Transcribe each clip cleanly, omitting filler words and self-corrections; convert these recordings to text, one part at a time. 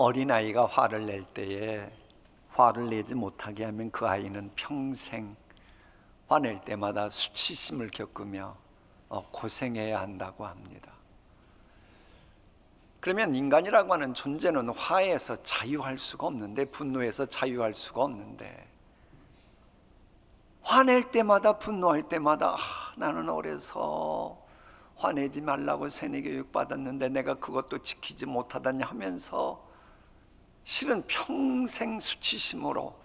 어린아이가 화를 낼 때에 화를 내지 못하게 하면 그 아이는 평생 화낼 때마다 수치심을 겪으며 고생해야 한다고 합니다. 그러면 인간이라고 하는 존재는 화에서 자유할 수가 없는데, 분노에서 자유할 수가 없는데, 화낼 때마다 분노할 때마다 나는 어려서 화내지 말라고 세뇌교육 받았는데 내가 그것도 지키지 못하다니 하면서 실은 평생 수치심으로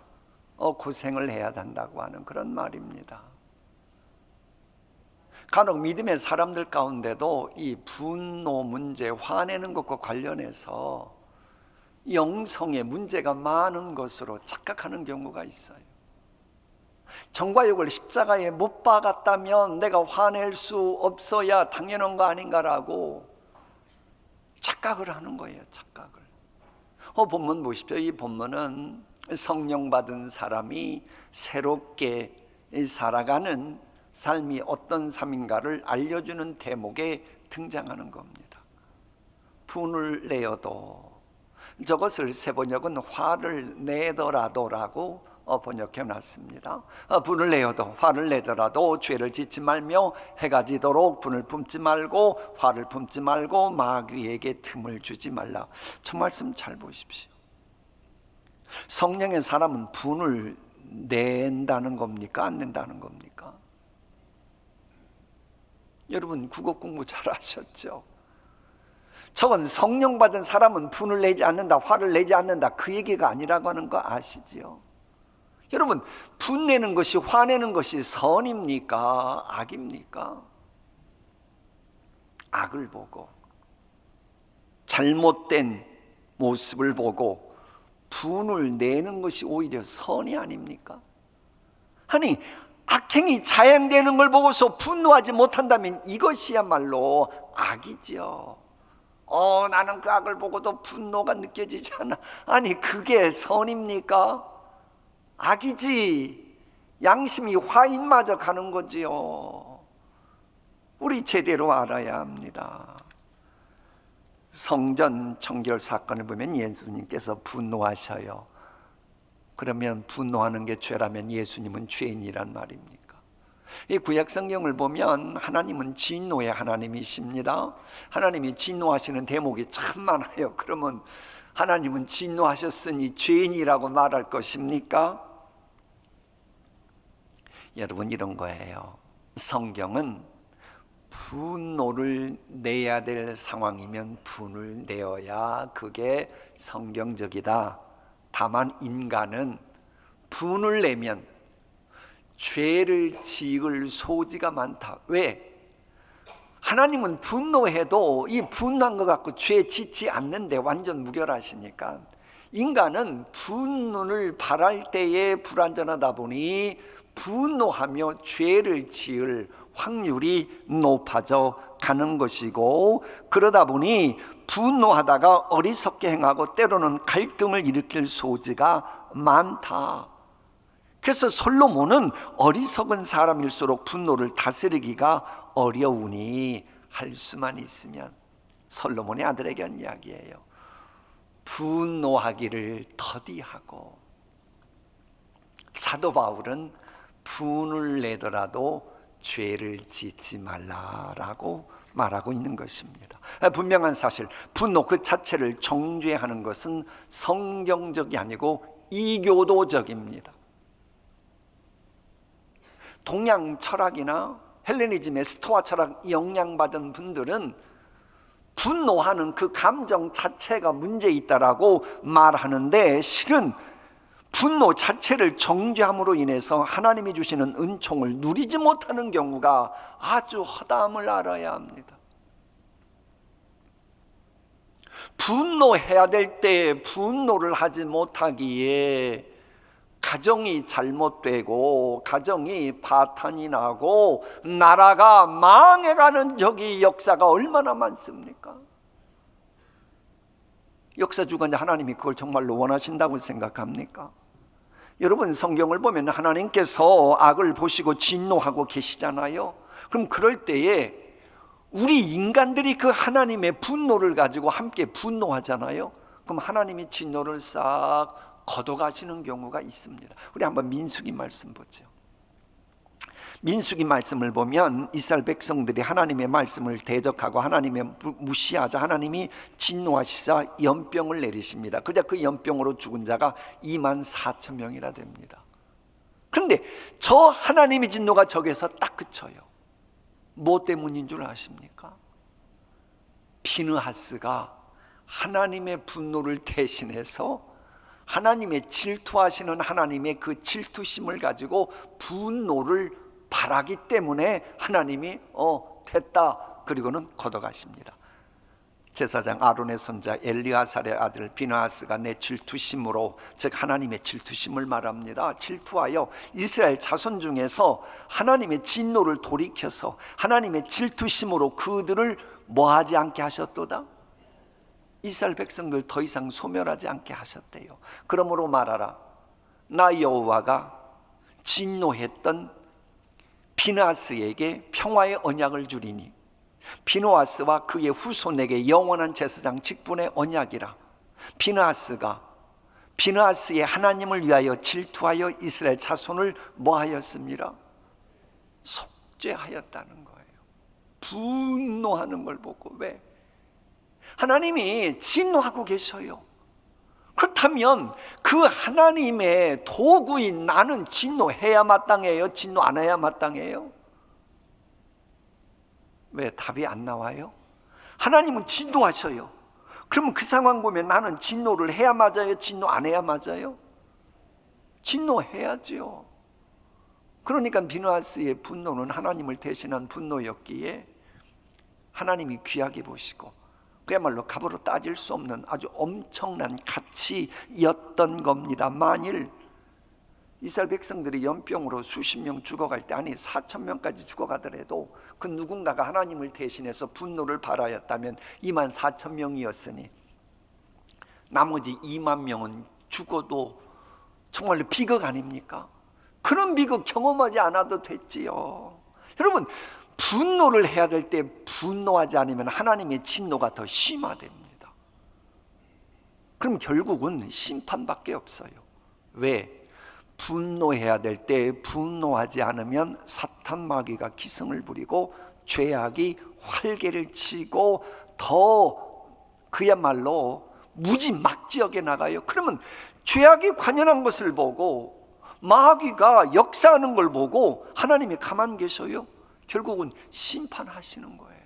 고생을 해야 한다고 하는 그런 말입니다. 간혹 믿음의 사람들 가운데도 이 분노 문제, 화내는 것과 관련해서 영성에 문제가 많은 것으로 착각하는 경우가 있어요. 정과 욕을 십자가에 못 박았다면 내가 화낼 수 없어야 당연한 거 아닌가라고 착각을 하는 거예요. 착각을. 본문 보십시오. 이 본문은 성령 받은 사람이 새롭게 살아가는 삶이 어떤 삶인가를 알려주는 대목에 등장하는 겁니다. 분을 내어도, 저것을 세번역은 화를 내더라도라고 번역해 놨습니다. 분을 내어도, 화를 내더라도 죄를 짓지 말며 해가 지도록 분을 품지 말고 화를 품지 말고 마귀에게 틈을 주지 말라. 저 말씀 잘 보십시오. 성령의 사람은 분을 낸다는 겁니까? 안 낸다는 겁니까? 여러분 국어 공부 잘 하셨죠? 저건 성령 받은 사람은 분을 내지 않는다, 화를 내지 않는다, 그 얘기가 아니라고 하는 거 아시지요? 여러분, 분내는 것이, 화내는 것이 선입니까? 악입니까? 악을 보고 잘못된 모습을 보고 분을 내는 것이 오히려 선이 아닙니까? 아니, 악행이 자행되는 걸 보고서 분노하지 못한다면 이것이야말로 악이죠. 나는 그 악을 보고도 분노가 느껴지지 않아. 아니, 그게 선입니까? 악이지. 양심이 화인마저 가는 거지요. 우리 제대로 알아야 합니다. 성전 청결 사건을 보면 예수님께서 분노하셔요. 그러면 분노하는 게 죄라면 예수님은 죄인이란 말입니까? 이 구약 성경을 보면 하나님은 진노의 하나님이십니다. 하나님이 진노하시는 대목이 참 많아요. 그러면 하나님은 진노하셨으니 죄인이라고 말할 것입니까? 여러분, 이런 거예요. 성경은 분노를 내야 될 상황이면 분을 내어야 그게 성경적이다. 다만 인간은 분을 내면 죄를 지을 소지가 많다. 왜? 하나님은 분노해도 이 분노한 것 갖고 죄 짓지 않는데 완전 무결하시니까 인간은 분노를 바랄 때에 불완전하다 보니 분노하며 죄를 지을 확률이 높아져 가는 것이고, 그러다 보니 분노하다가 어리석게 행하고 때로는 갈등을 일으킬 소지가 많다. 그래서 솔로몬은 어리석은 사람일수록 분노를 다스리기가 어려우니 할 수만 있으면, 솔로몬의 아들에게 한 이야기예요. 분노하기를 더디하고, 사도 바울은 분을 내더라도 죄를 짓지 말라라고 말하고 있는 것입니다. 분명한 사실, 분노 그 자체를 정죄하는 것은 성경적이 아니고 이교도적입니다. 동양 철학이나 헬레니즘의 스토아 철학 영향받은 분들은 분노하는 그 감정 자체가 문제 있다라고 말하는데, 실은 분노 자체를 정죄함으로 인해서 하나님이 주시는 은총을 누리지 못하는 경우가 아주 허다함을 알아야 합니다. 분노해야 될 때 분노를 하지 못하기에 가정이 잘못되고 가정이 파탄이 나고 나라가 망해가는 저기 역사가 얼마나 많습니까? 역사주관자 하나님이 그걸 정말로 원하신다고 생각합니까? 여러분, 성경을 보면 하나님께서 악을 보시고 진노하고 계시잖아요. 그럼 그럴 때에 우리 인간들이 그 하나님의 분노를 가지고 함께 분노하잖아요. 그럼 하나님이 진노를 싹 걷어가시는 경우가 있습니다. 우리 한번 민수기 말씀 보죠. 민수기 말씀을 보면 이스라엘 백성들이 하나님의 말씀을 대적하고 하나님의 무시하자 하나님이 진노하시자 연병을 내리십니다. 그러자 그 연병으로 죽은 자가 24,000명이나 됩니다. 그런데 저 하나님의 진노가 저기서 딱 그쳐요. 뭐 때문인 줄 아십니까? 비느하스가 하나님의 분노를 대신해서 하나님의 질투하시는 하나님의 그 질투심을 가지고 분노를 바라기 때문에 하나님이 됐다 그리고는 걷어가십니다. 제사장 아론의 손자 엘리아살의 아들 비느하스가 내 질투심으로, 즉 하나님의 질투심을 말합니다. 질투하여 이스라엘 자손 중에서 하나님의 진노를 돌이켜서 하나님의 질투심으로 그들을 뭐하지 않게 하셨도다? 이스라엘 백성들 더 이상 소멸하지 않게 하셨대요. 그러므로 말하라, 나 여호와가 진노했던 비느하스에게 평화의 언약을 주리니 비느하스와 그의 후손에게 영원한 제사장 직분의 언약이라. 비느하스의 하나님을 위하여 질투하여 이스라엘 자손을 뭐하였습니까? 속죄하였다는 거예요. 분노하는 걸 보고. 왜? 하나님이 진노하고 계셔요. 그렇다면 그 하나님의 도구인 나는 진노해야 마땅해요? 진노 안 해야 마땅해요? 왜 답이 안 나와요? 하나님은 진노하셔요. 그러면 그 상황 보면 나는 진노를 해야 맞아요? 진노 안 해야 맞아요? 진노해야죠. 그러니까 비느하스의 분노는 하나님을 대신한 분노였기에 하나님이 귀하게 보시고 그야말로 값으로 따질 수 없는 아주 엄청난 가치였던 겁니다. 만일 이스라엘 백성들이 연병으로 수십 명 죽어갈 때, 아니 4,000명까지 죽어가더라도 그 누군가가 하나님을 대신해서 분노를 발하였다면 24,000명이었으니 나머지 2만 명은 죽어도 정말로 비극 아닙니까? 그런 비극 경험하지 않아도 됐지요. 여러분, 분노를 해야 될 때 분노하지 않으면 하나님의 진노가 더 심화됩니다. 그럼 결국은 심판밖에 없어요. 왜? 분노해야 될 때 분노하지 않으면 사탄 마귀가 기승을 부리고 죄악이 활개를 치고 더 그야말로 무지막지하게 나가요. 그러면 죄악이 관연한 것을 보고 마귀가 역사하는 걸 보고 하나님이 가만 계셔요? 결국은 심판하시는 거예요.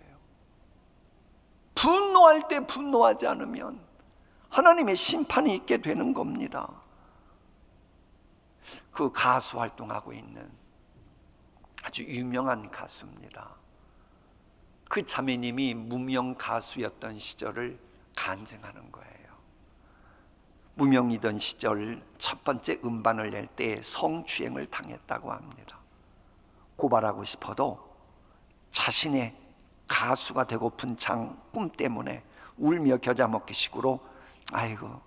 분노할 때 분노하지 않으면 하나님의 심판이 있게 되는 겁니다. 그 가수 활동하고 있는 아주 유명한 가수입니다. 그 자매님이 무명 가수였던 시절을 간증하는 거예요. 무명이던 시절 첫 번째 음반을 낼 때 성추행을 당했다고 합니다. 고발하고 싶어도 자신의 가수가 되고픈 꿈 때문에 울며 겨자 먹기 식으로 아이고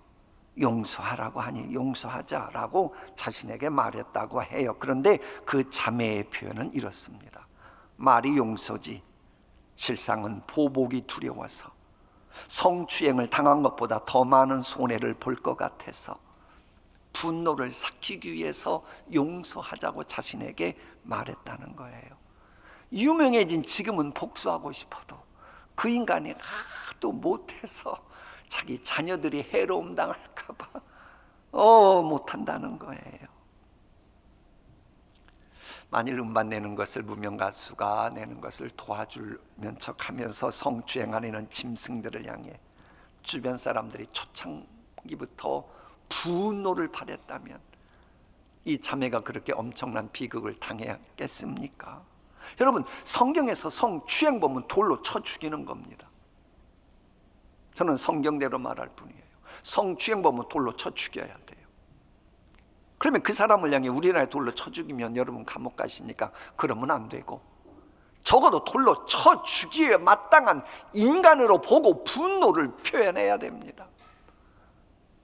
용서하라고 하니 용서하자라고 자신에게 말했다고 해요. 그런데 그 자매의 표현은 이렇습니다. 말이 용서지 실상은 보복이 두려워서 성추행을 당한 것보다 더 많은 손해를 볼 것 같아서 분노를 삭히기 위해서 용서하자고 자신에게 말했다는 거예요. 유명해진 지금은 복수하고 싶어도 그 인간이 하도 못해서 자기 자녀들이 해로움 당할까 봐 못한다는 거예요. 만일 음반 내는 것을 무명 가수가 내는 것을 도와주면 척하면서 성추행하는 짐승들을 향해 주변 사람들이 초창기부터 분노를 발했다면 이 자매가 그렇게 엄청난 비극을 당했겠습니까? 여러분, 성경에서 성추행 보면 돌로 쳐 죽이는 겁니다. 저는 성경대로 말할 뿐이에요. 성추행 보면 돌로 쳐 죽여야 돼요. 그러면 그 사람을 향해 우리나라에 돌로 쳐 죽이면 여러분 감옥 가시니까 그러면 안 되고 적어도 돌로 쳐 죽이에 마땅한 인간으로 보고 분노를 표현해야 됩니다.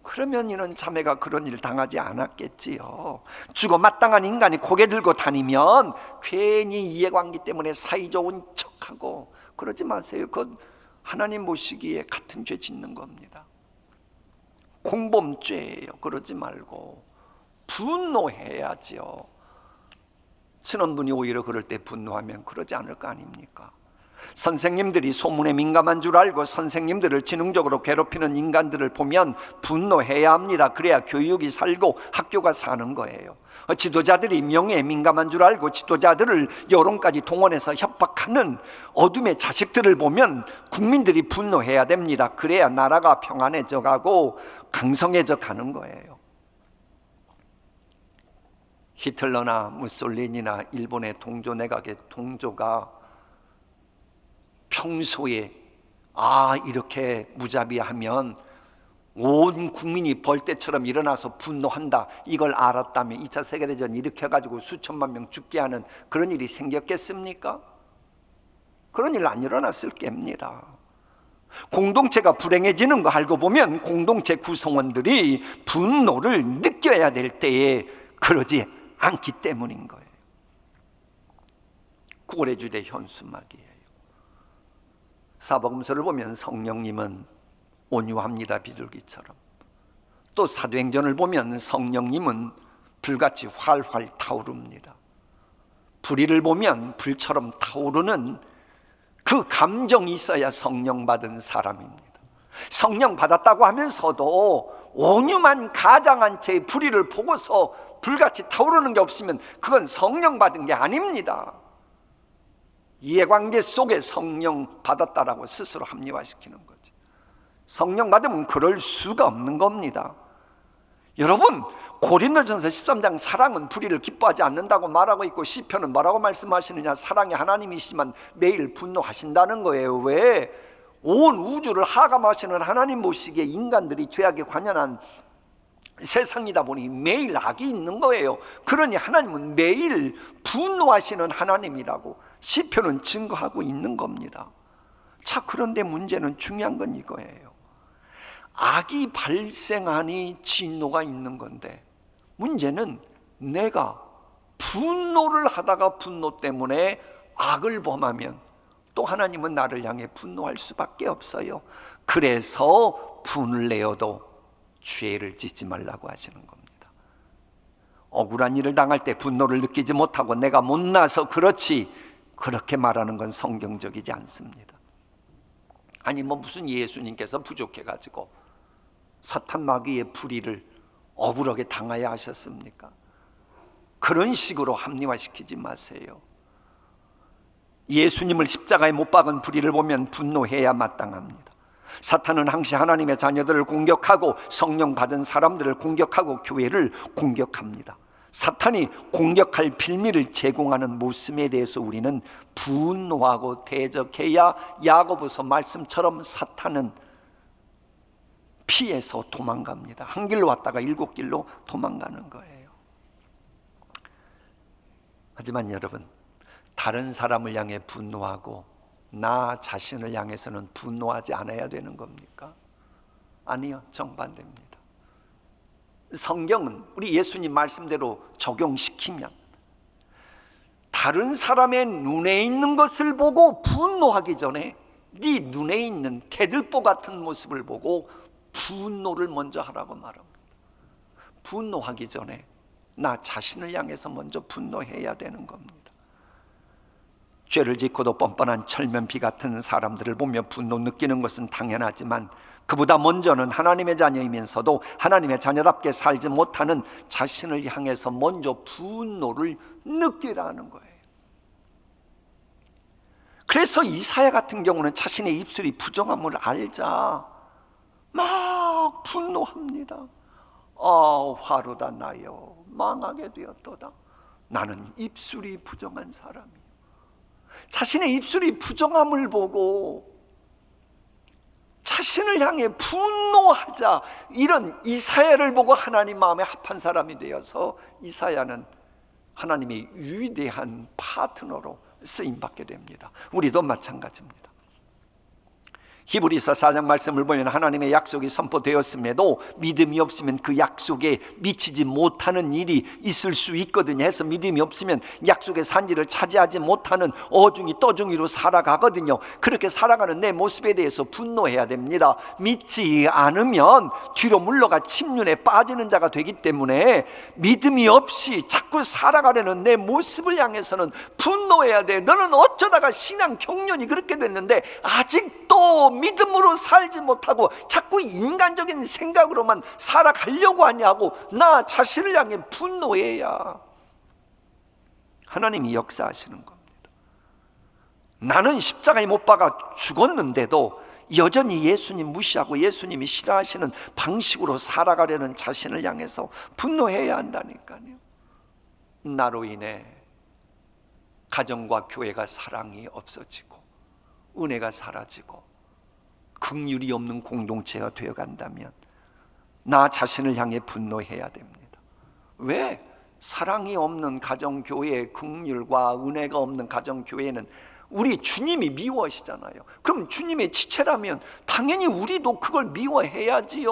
그러면 이런 자매가 그런 일 당하지 않았겠지요. 죽어 마땅한 인간이 고개 들고 다니면 괜히 이해관계 때문에 사이좋은 척하고 그러지 마세요. 그건 하나님 보시기에 같은 죄 짓는 겁니다. 공범죄예요. 그러지 말고 분노해야지요. 신혼분이 오히려 그럴 때 분노하면 그러지 않을 거 아닙니까? 선생님들이 소문에 민감한 줄 알고 선생님들을 지능적으로 괴롭히는 인간들을 보면 분노해야 합니다. 그래야 교육이 살고 학교가 사는 거예요. 지도자들이 명예에 민감한 줄 알고 지도자들을 여론까지 동원해서 협박하는 어둠의 자식들을 보면 국민들이 분노해야 됩니다. 그래야 나라가 평안해져 가고 강성해져 가는 거예요. 히틀러나 무솔리니나 일본의 동조 내각의 동조가 평소에 이렇게 무자비하면 온 국민이 벌떼처럼 일어나서 분노한다, 이걸 알았다면 2차 세계대전 일으켜가지고 수천만 명 죽게 하는 그런 일이 생겼겠습니까? 그런 일 안 일어났을 겁니다. 공동체가 불행해지는 거 알고 보면 공동체 구성원들이 분노를 느껴야 될 때에 그러지 않기 때문인 거예요. 구걸의 주제 현수막이에요. 사복음서를 보면 성령님은 온유합니다, 비둘기처럼. 또 사도행전을 보면 성령님은 불같이 활활 타오릅니다. 불의를 보면 불처럼 타오르는 그 감정이 있어야 성령 받은 사람입니다. 성령 받았다고 하면서도 온유만 가장한 채 불의를 보고서 불같이 타오르는 게 없으면 그건 성령 받은 게 아닙니다. 이해관계 속에 성령 받았다라고 스스로 합리화시키는 거지. 성령 받으면 그럴 수가 없는 겁니다. 여러분, 고린도전서 13장 사랑은 불의를 기뻐하지 않는다고 말하고 있고, 시편은 뭐라고 말씀하시느냐? 사랑이 하나님이시지만 매일 분노하신다는 거예요. 왜? 온 우주를 하감하시는 하나님 보시기에 인간들이 죄악에 관연한 세상이다 보니 매일 악이 있는 거예요. 그러니 하나님은 매일 분노하시는 하나님이라고 시편은 증거하고 있는 겁니다. 자, 그런데 문제는, 중요한 건 이거예요. 악이 발생하니 진노가 있는 건데, 문제는 내가 분노를 하다가 분노 때문에 악을 범하면 또 하나님은 나를 향해 분노할 수밖에 없어요. 그래서 분을 내어도 죄를 짓지 말라고 하시는 겁니다. 억울한 일을 당할 때 분노를 느끼지 못하고 내가 못나서 그렇지, 그렇게 말하는 건 성경적이지 않습니다. 아니 무슨 예수님께서 부족해가지고 사탄 마귀의 불의를 억울하게 당하여 하셨습니까? 그런 식으로 합리화시키지 마세요. 예수님을 십자가에 못 박은 불의를 보면 분노해야 마땅합니다. 사탄은 항시 하나님의 자녀들을 공격하고 성령 받은 사람들을 공격하고 교회를 공격합니다. 사탄이 공격할 빌미를 제공하는 모습에 대해서 우리는 분노하고 대적해야 야고보서 말씀처럼 사탄은 피해서 도망갑니다. 한 길로 왔다가 7길로 도망가는 거예요. 하지만 여러분, 다른 사람을 향해 분노하고 나 자신을 향해서는 분노하지 않아야 되는 겁니까? 아니요, 정반대입니다. 성경은 우리 예수님 말씀대로 적용시키면 다른 사람의 눈에 있는 것을 보고 분노하기 전에 네 눈에 있는 개들보 같은 모습을 보고 분노를 먼저 하라고 말합니다. 분노하기 전에 나 자신을 향해서 먼저 분노해야 되는 겁니다. 죄를 짓고도 뻔뻔한 철면피 같은 사람들을 보며 분노 느끼는 것은 당연하지만, 그보다 먼저는 하나님의 자녀이면서도 하나님의 자녀답게 살지 못하는 자신을 향해서 먼저 분노를 느끼라는 거예요. 그래서 이사야 같은 경우는 자신의 입술이 부정함을 알자 막 분노합니다. 화로다 나여, 망하게 되었도다. 나는 입술이 부정한 사람이요. 자신의 입술이 부정함을 보고 자신을 향해 분노하자, 이런 이사야를 보고 하나님 마음에 합한 사람이 되어서 이사야는 하나님의 위대한 파트너로 쓰임받게 됩니다. 우리도 마찬가지입니다. 히브리서 4장 말씀을 보면 하나님의 약속이 선포되었음에도 믿음이 없으면 그 약속에 미치지 못하는 일이 있을 수 있거든요. 해서 믿음이 없으면 약속의 산지를 차지하지 못하는 어중이 떠중이로 살아가거든요. 그렇게 살아가는 내 모습에 대해서 분노해야 됩니다. 믿지 않으면 뒤로 물러가 침륜에 빠지는 자가 되기 때문에 믿음이 없이 자꾸 살아가려는 내 모습을 향해서는 분노해야 돼. 너는 어쩌다가 신앙 경륜이 그렇게 됐는데 아직도 믿음으로 살지 못하고 자꾸 인간적인 생각으로만 살아가려고 하냐고 나 자신을 향해 분노해야 하나님이 역사하시는 겁니다. 나는 십자가에 못 박아 죽었는데도 여전히 예수님 무시하고 예수님이 싫어하시는 방식으로 살아가려는 자신을 향해서 분노해야 한다니까요. 나로 인해 가정과 교회가 사랑이 없어지고 은혜가 사라지고 긍휼이 없는 공동체가 되어간다면 나 자신을 향해 분노해야 됩니다. 왜? 사랑이 없는 가정교회, 긍휼과 은혜가 없는 가정교회는 우리 주님이 미워하시잖아요. 그럼 주님의 지체라면 당연히 우리도 그걸 미워해야지요.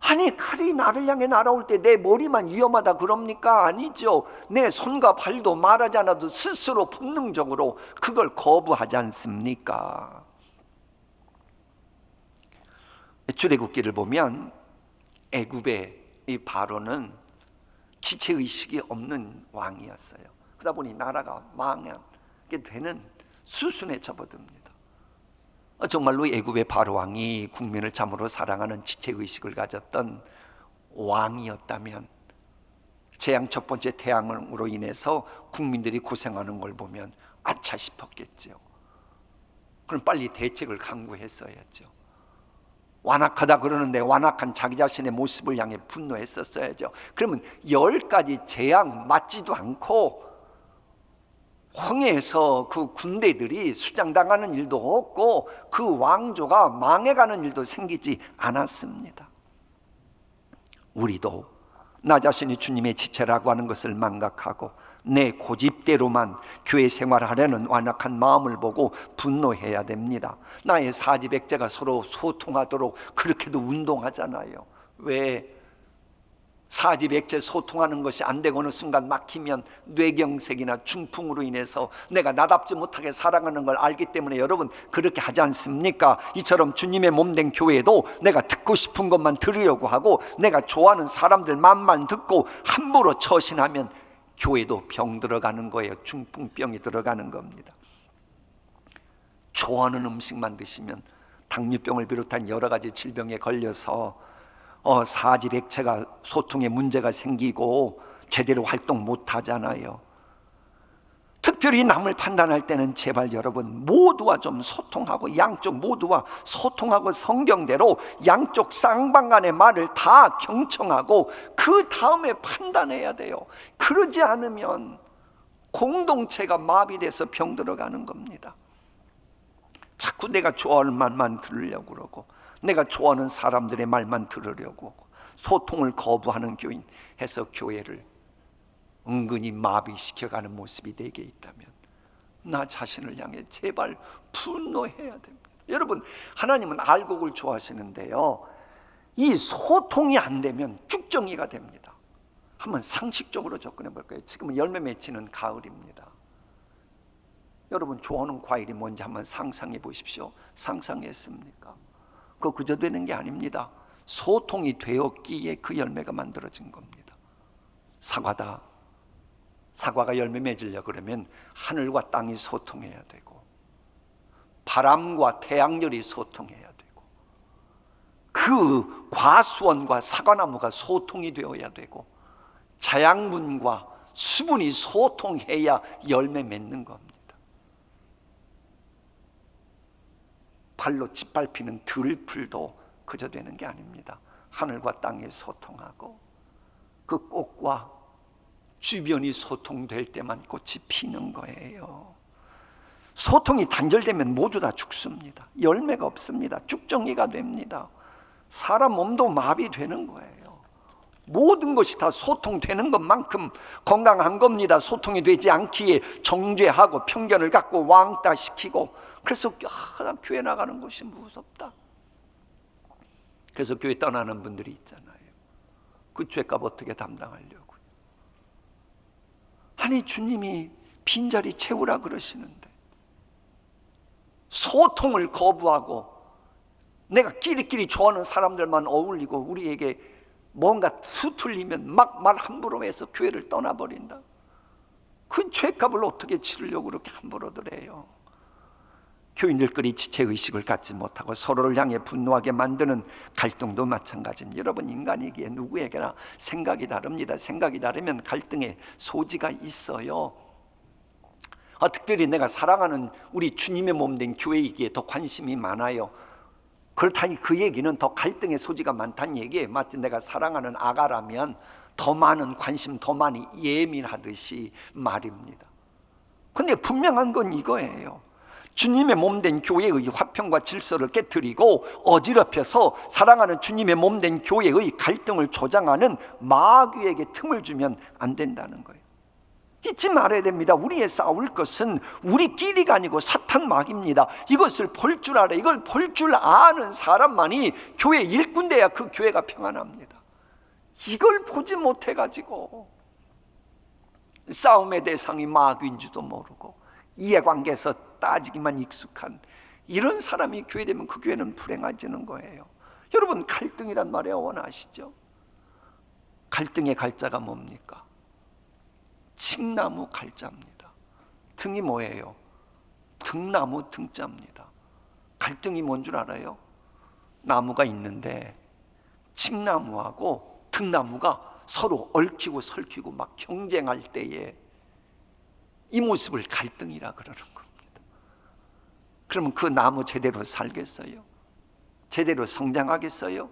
아니, 칼이 나를 향해 날아올 때 내 머리만 위험하다 그럽니까? 아니죠. 내 손과 발도 말하지 않아도 스스로 본능적으로 그걸 거부하지 않습니까? 출애굽기를 보면 애굽의 이 바로는 지체의식이 없는 왕이었어요. 그러다 보니 나라가 망하게 되는 수순에 접어듭니다. 정말로 애굽의 바로 왕이 국민을 참으로 사랑하는 지체의식을 가졌던 왕이었다면 재앙 첫 번째 태양으로 인해서 국민들이 고생하는 걸 보면 아차 싶었겠죠. 그럼 빨리 대책을 강구했어야죠. 완악하다 그러는데 완악한 자기 자신의 모습을 향해 분노했었어야죠. 그러면 10가지 재앙 맞지도 않고 홍해에서 그 군대들이 수장당하는 일도 없고 그 왕조가 망해가는 일도 생기지 않았습니다. 우리도 나 자신이 주님의 지체라고 하는 것을 망각하고 내 고집대로만 교회 생활하려는 완악한 마음을 보고 분노해야 됩니다. 나의 사지백제가 서로 소통하도록 그렇게도 운동하잖아요. 왜? 사지백제 소통하는 것이 안 되고 어느 순간 막히면 뇌경색이나 중풍으로 인해서 내가 나답지 못하게 살아가는 걸 알기 때문에 여러분 그렇게 하지 않습니까? 이처럼 주님의 몸된 교회도 내가 듣고 싶은 것만 들으려고 하고 내가 좋아하는 사람들 말만 듣고 함부로 처신하면 교회도 병 들어가는 거예요. 중풍병이 들어가는 겁니다. 좋아하는 음식만 드시면 당뇨병을 비롯한 여러 가지 질병에 걸려서 사지백체가 소통에 문제가 생기고 제대로 활동 못 하잖아요. 특별히 남을 판단할 때는 제발 여러분 모두와 좀 소통하고 양쪽 모두와 소통하고 성경대로 양쪽 쌍방간의 말을 다 경청하고 그 다음에 판단해야 돼요. 그러지 않으면 공동체가 마비돼서 병 들어가는 겁니다. 자꾸 내가 좋아하는 말만 들으려고 그러고 내가 좋아하는 사람들의 말만 들으려고 하고 소통을 거부하는 교인 해서 교회를 은근히 마비시켜가는 모습이 내게 있다면 나 자신을 향해 제발 분노해야 됩니다. 여러분 하나님은 알곡을 좋아하시는데요, 이 소통이 안 되면 쭉정이가 됩니다. 한번 상식적으로 접근해 볼까요? 지금은 열매 맺히는 가을입니다. 여러분 좋아하는 과일이 뭔지 한번 상상해 보십시오. 상상했습니까? 그거 그저 되는 게 아닙니다. 소통이 되었기에 그 열매가 만들어진 겁니다. 사과다. 사과가 열매 맺으려고 그러면 하늘과 땅이 소통해야 되고 바람과 태양열이 소통해야 되고 그 과수원과 사과나무가 소통이 되어야 되고 자양분과 수분이 소통해야 열매 맺는 겁니다. 발로 짓밟히는 들풀도 그저 되는 게 아닙니다. 하늘과 땅이 소통하고 그 꽃과 주변이 소통될 때만 꽃이 피는 거예요. 소통이 단절되면 모두 다 죽습니다. 열매가 없습니다. 쭉정이가 됩니다. 사람 몸도 마비되는 거예요. 모든 것이 다 소통되는 것만큼 건강한 겁니다. 소통이 되지 않기에 정죄하고 편견을 갖고 왕따시키고 그래서 난 교회 나가는 것이 무섭다. 그래서 교회 떠나는 분들이 있잖아요. 그 죄값 어떻게 담당하려고요? 아니, 주님이 빈자리 채우라 그러시는데 소통을 거부하고 내가 끼리끼리 좋아하는 사람들만 어울리고 우리에게 뭔가 수틀리면 막 말 함부로 해서 교회를 떠나버린다. 그 죄값을 어떻게 치르려고 그렇게 함부로들 해요? 교인들끼리 지체의식을 갖지 못하고 서로를 향해 분노하게 만드는 갈등도 마찬가지입니다. 여러분, 인간이기에 누구에게나 생각이 다릅니다. 생각이 다르면 갈등의 소지가 있어요. 특별히 내가 사랑하는 우리 주님의 몸된 교회이기에 더 관심이 많아요. 그렇다니 그 얘기는 더 갈등의 소지가 많다는 얘기예요. 마치 내가 사랑하는 아가라면 더 많은 관심, 더 많이 예민하듯이 말입니다. 근데 분명한 건 이거예요. 주님의 몸된 교회의 화평과 질서를 깨트리고 어지럽혀서 사랑하는 주님의 몸된 교회의 갈등을 조장하는 마귀에게 틈을 주면 안 된다는 거예요. 잊지 말아야 됩니다. 우리의 싸울 것은 우리끼리가 아니고 사탄 마귀입니다. 이것을 볼 줄 알아. 이걸 볼 줄 아는 사람만이 교회 일꾼 돼야 그 교회가 평안합니다. 이걸 보지 못해가지고 싸움의 대상이 마귀인 줄도 모르고 이해관계에서 따지기만 익숙한 이런 사람이 교회 되면 그 교회는 불행해지는 거예요. 여러분, 갈등이란 말에 원하시죠? 갈등의 갈자가 뭡니까? 칡나무 갈자입니다. 등이 뭐예요? 등나무 등자입니다. 갈등이 뭔 줄 알아요? 나무가 있는데 칡나무하고 등나무가 서로 얽히고 설키고 막 경쟁할 때에 이 모습을 갈등이라 그러는 겁니다. 그러면 그 나무 제대로 살겠어요? 제대로 성장하겠어요?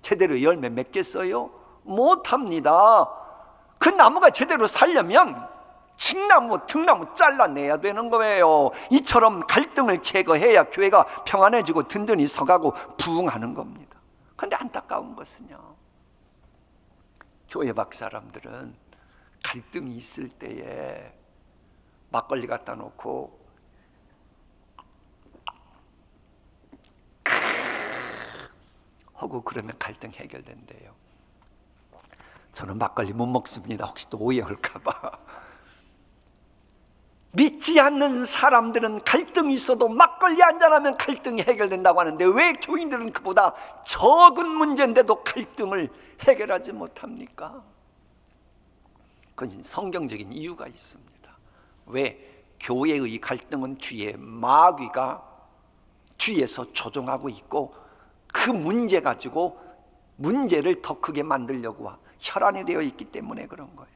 제대로 열매 맺겠어요? 못합니다. 그 나무가 제대로 살려면 칡나무, 등나무 잘라내야 되는 거예요. 이처럼 갈등을 제거해야 교회가 평안해지고 든든히 서가고 부흥하는 겁니다. 그런데 안타까운 것은요, 교회 밖 사람들은 갈등이 있을 때에 막걸리 갖다 놓고 하고 그러면 갈등 해결된대요. 저는 막걸리 못 먹습니다. 혹시 또 오해할까 봐. 믿지 않는 사람들은 갈등이 있어도 막걸리 한잔하면 갈등이 해결된다고 하는데 왜 교인들은 그보다 적은 문제인데도 갈등을 해결하지 못합니까? 그건 성경적인 이유가 있습니다. 왜? 교회의 갈등은 뒤에 마귀가 뒤에서 조종하고 있고 그 문제 가지고 문제를 더 크게 만들려고 혈안이 되어 있기 때문에 그런 거예요.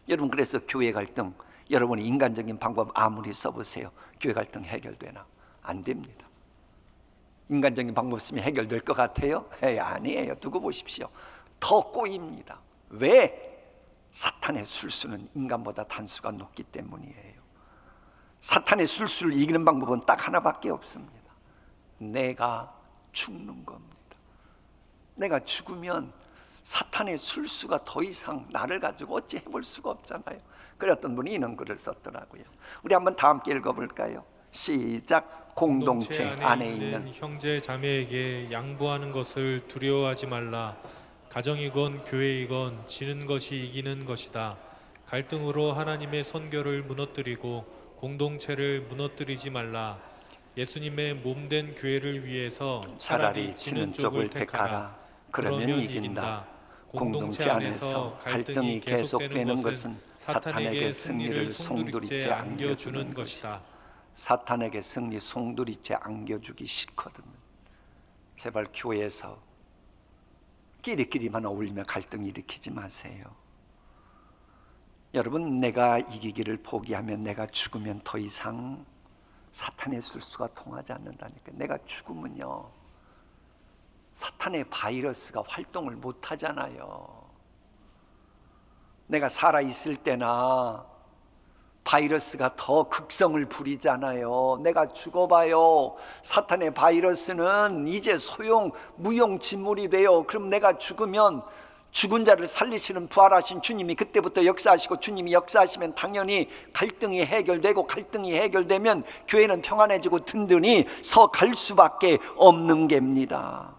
여러분, 그래서 교회 갈등, 여러분이 인간적인 방법 아무리 써보세요. 교회 갈등 해결되나? 안 됩니다. 인간적인 방법 쓰면 해결될 것 같아요? 아니에요. 두고 보십시오. 더 꼬입니다. 왜? 사탄의 술수는 인간보다 단수가 높기 때문이에요. 사탄의 술수를 이기는 방법은 딱 하나밖에 없습니다. 내가 죽는 겁니다. 내가 죽으면 사탄의 술수가 더 이상 나를 가지고 어찌 해볼 수가 없잖아요. 그랬던 분이 이런 글을 썼더라고요. 우리 한번 다 함께 읽어볼까요? 시작. 공동체 안에 있는 형제 자매에게 양보하는 것을 두려워하지 말라. 가정이건 교회이건 지는 것이 이기는 것이다. 갈등으로 하나님의 선교를 무너뜨리고 공동체를 무너뜨리지 말라. 예수님의 몸된 교회를 위해서 차라리 지는 쪽을 택하라. 그러면 이긴다. 공동체 안에서 갈등이 계속되는 것은 사탄에게 승리를 송두리째 안겨주는 것이다. 사탄에게 승리 송두리째 안겨주기 싫거든요. 제발 교회에서 끼리끼리만 어울리며 갈등 일으키지 마세요. 여러분, 내가 이기기를 포기하면 내가 죽으면 더 이상 사탄의 술수가 통하지 않는다니까. 내가 죽으면요, 사탄의 바이러스가 활동을 못 하잖아요. 내가 살아있을 때나 바이러스가 더 극성을 부리잖아요. 내가 죽어봐요. 사탄의 바이러스는 이제 무용지물이 돼요. 그럼 내가 죽으면 죽은 자를 살리시는 부활하신 주님이 그때부터 역사하시고, 주님이 역사하시면 당연히 갈등이 해결되고, 갈등이 해결되면 교회는 평안해지고 든든히 서 갈 수밖에 없는 겁니다.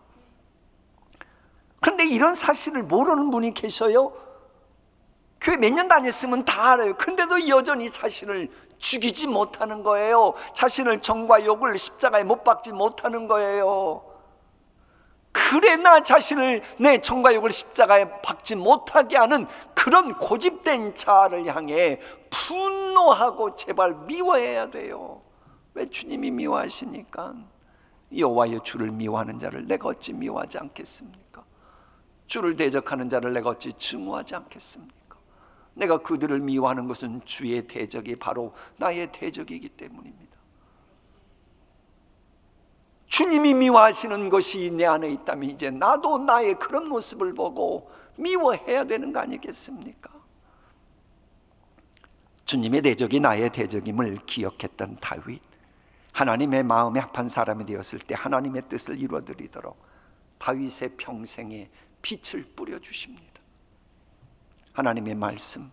그런데 이런 사실을 모르는 분이 계셔요. 교회 몇 년 다녔으면 다 알아요. 근데도 여전히 자신을 죽이지 못하는 거예요. 자신을 정과 욕을 십자가에 못 박지 못하는 거예요. 그래 나 자신을 내 정과 욕을 십자가에 박지 못하게 하는 그런 고집된 자를 향해 분노하고 제발 미워해야 돼요. 왜? 주님이 미워하시니까. 여호와여, 주를 미워하는 자를 내가 어찌 미워하지 않겠습니까? 주를 대적하는 자를 내가 어찌 증오하지 않겠습니까? 내가 그들을 미워하는 것은 주의 대적이 바로 나의 대적이기 때문입니다. 주님이 미워하시는 것이 내 안에 있다면 이제 나도 나의 그런 모습을 보고 미워해야 되는 거 아니겠습니까? 주님의 대적이 나의 대적임을 기억했던 다윗, 하나님의 마음에 합한 사람이 되었을 때 하나님의 뜻을 이루어드리도록 다윗의 평생에 빛을 뿌려주십니다. 하나님의 말씀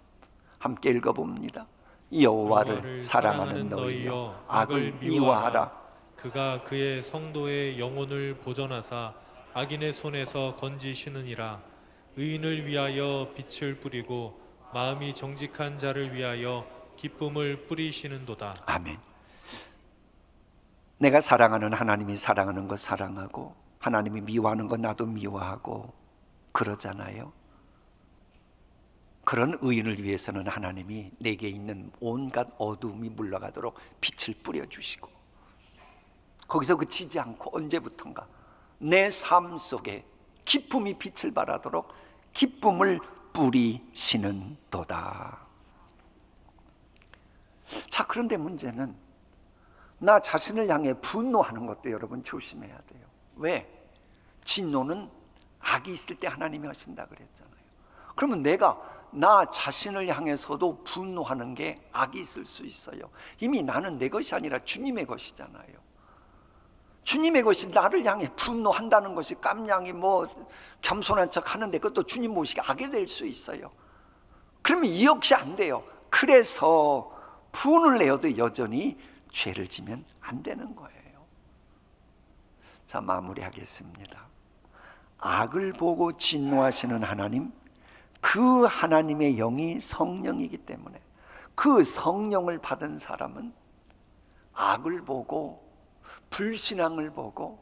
함께 읽어봅니다. 여호와를 사랑하는 너희여, 악을 미워하라. 그가 그의 성도의 영혼을 보전하사 악인의 손에서 건지시느니라. 의인을 위하여 빛을 뿌리고 마음이 정직한 자를 위하여 기쁨을 뿌리시는도다. 아멘. 내가 사랑하는 하나님이 사랑하는 것 사랑하고, 하나님이 미워하는 것 나도 미워하고 그러잖아요. 그런 의인을 위해서는 하나님이 내게 있는 온갖 어두움이 물러가도록 빛을 뿌려주시고, 거기서 그치지 않고 언제부턴가 내 삶 속에 기쁨이 빛을 발하도록 기쁨을 뿌리시는 도다. 자, 그런데 문제는 나 자신을 향해 분노하는 것도 여러분 조심해야 돼요. 왜? 진노는 악이 있을 때 하나님이 하신다 그랬잖아요. 그러면 내가 나 자신을 향해서도 분노하는 게 악이 있을 수 있어요. 이미 나는 내 것이 아니라 주님의 것이잖아요. 주님의 것이 나를 향해 분노한다는 것이 깜냥이 겸손한 척 하는데 그것도 주님 모시기 악이 될 수 있어요. 그러면 이 역시 안 돼요. 그래서 분을 내어도 여전히 죄를 지면 안 되는 거예요. 자, 마무리하겠습니다. 악을 보고 진노하시는 하나님, 그 하나님의 영이 성령이기 때문에 그 성령을 받은 사람은 악을 보고 불신앙을 보고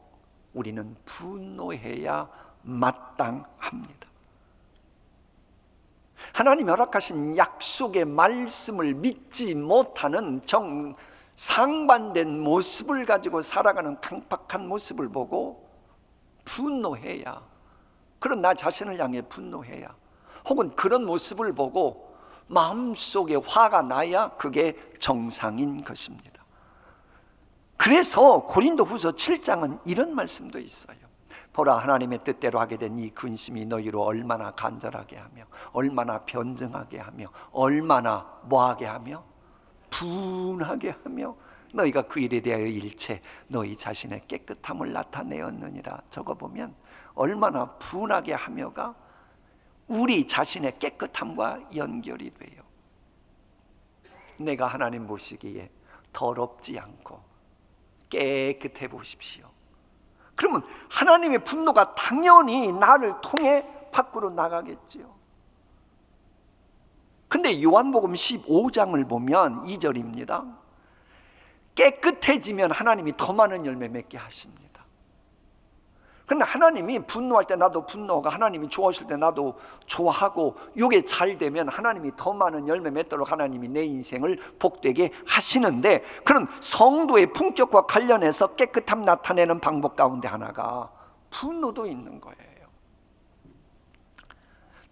우리는 분노해야 마땅합니다. 하나님 허락하신 약속의 말씀을 믿지 못하는 상반된 모습을 가지고 살아가는 강팍한 모습을 보고 분노해야, 그런 나 자신을 향해 분노해야, 혹은 그런 모습을 보고 마음속에 화가 나야 그게 정상인 것입니다. 그래서 고린도후서 7장은 이런 말씀도 있어요. 보라, 하나님의 뜻대로 하게 된 이 근심이 너희로 얼마나 간절하게 하며 얼마나 변증하게 하며 얼마나 뭐하게 하며 분하게 하며 너희가 그 일에 대하여 일체 너희 자신의 깨끗함을 나타내었느니라. 적어보면 얼마나 분하게 하며가 우리 자신의 깨끗함과 연결이 돼요. 내가 하나님 보시기에 더럽지 않고 깨끗해 보십시오. 그러면 하나님의 분노가 당연히 나를 통해 밖으로 나가겠지요. 근데 요한복음 15장을 보면 2절입니다. 깨끗해지면 하나님이 더 많은 열매 맺게 하십니다. 그런데 하나님이 분노할 때 나도 분노가, 하나님이 좋아하실 때 나도 좋아하고, 이게 잘 되면 하나님이 더 많은 열매 맺도록 하나님이 내 인생을 복되게 하시는데, 그런 성도의 품격과 관련해서 깨끗함 나타내는 방법 가운데 하나가 분노도 있는 거예요.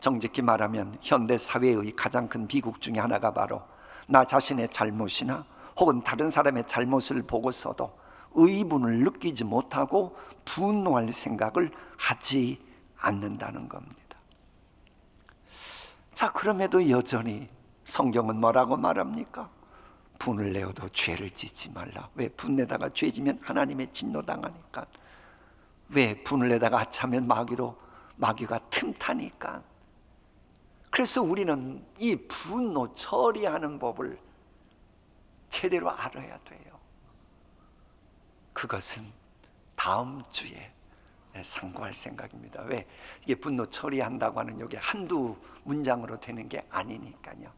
정직히 말하면 현대 사회의 가장 큰 비극 중에 하나가 바로 나 자신의 잘못이나 혹은 다른 사람의 잘못을 보고서도 의분을 느끼지 못하고 분노할 생각을 하지 않는다는 겁니다. 자, 그럼에도 여전히 성경은 뭐라고 말합니까? 분을 내어도 죄를 짓지 말라. 왜? 분내다가 죄지면 하나님의 진노당하니까. 왜? 분을 내다가 하찮으면 마귀가 틈타니까. 그래서 우리는 이 분노 처리하는 법을 제대로 알아야 돼요. 그것은 다음 주에 상고할 생각입니다. 왜? 이게 분노 처리한다고 하는 이게 한두 문장으로 되는 게 아니니까요.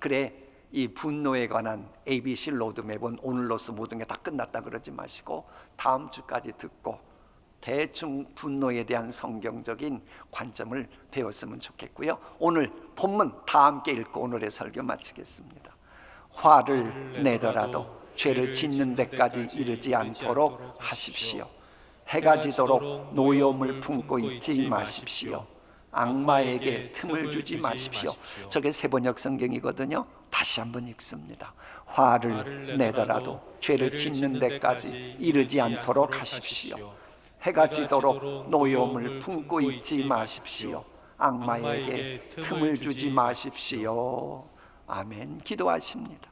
그래, 이 분노에 관한 ABC 로드맵은 오늘로서 모든 게 다 끝났다 그러지 마시고 다음 주까지 듣고 대충 분노에 대한 성경적인 관점을 배웠으면 좋겠고요. 오늘 본문 다 함께 읽고 오늘의 설교 마치겠습니다. 화를 내더라도 죄를 짓는 데까지 이르지 않도록 하십시오. 해가 지도록 노여움을 품고 있지 마십시오. 악마에게 틈을 주지 마십시오. 저게 세번역 성경이거든요. 다시 한번 읽습니다. 화를 내더라도 죄를 짓는 데까지 이르지 않도록 하십시오. 해가 지도록 노여움을 품고 있지 마십시오. 악마에게 틈을 주지 마십시오. 아멘. 기도하십니다.